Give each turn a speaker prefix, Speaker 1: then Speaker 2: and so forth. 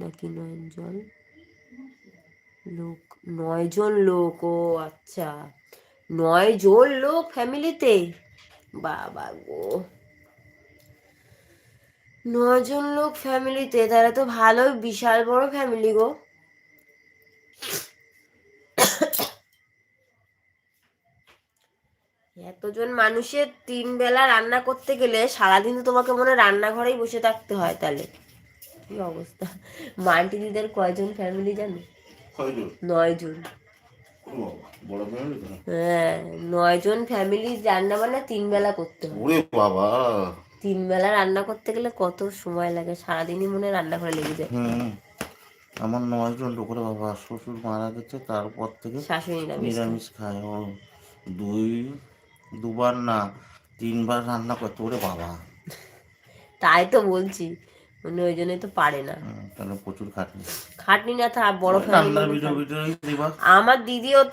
Speaker 1: নাকি 9 জন লোক? 9 জন লোক, ও আচ্ছা, 9 জন লোক ফ্যামিলিতে? বাবা গো, 9 জন লোক ফ্যামিলিতে, তাহলে তো ভালো, বিশাল বড় ফ্যামিলি গো। এতজন মানুষের 3 বেলা রান্না করতে গেলে সারাদিন তো তোমাকে মনে হয় রান্নাঘরেই বসে থাকতে হয়। তাহলে কি অবস্থা। মান্টি দিদের কয়জন ফ্যামিলি জানো? 9 জন। হ্যাঁ, 9 জন ফ্যামিলি রান্না বান্না 3 বেলা করতে হয়।
Speaker 2: ওরে বাবা,
Speaker 1: 3 বেলা রান্না করতে গেলে কত সময় লাগে, সারাদিনই মনে হয় রান্নাঘরে লেগে যায়।
Speaker 2: আমার 9 জন লোক। ওরে বাবা, শ্বশুর মারা গেছে, তারপর থেকে
Speaker 1: শাশুড়ি
Speaker 2: নিরামিষ খায়। ও দুবার না 3বার রান্না করতে। ওরে বাবা,
Speaker 1: তাই তো বলছি, মানে ওই জন্যই তো পারে না।
Speaker 2: তাহলে প্রচুর খাটনি।
Speaker 1: খাটনি না, তা বড় ফ্যামিলি।
Speaker 2: রান্নার ভিডিও দিবা।
Speaker 1: আমার দিদিও তো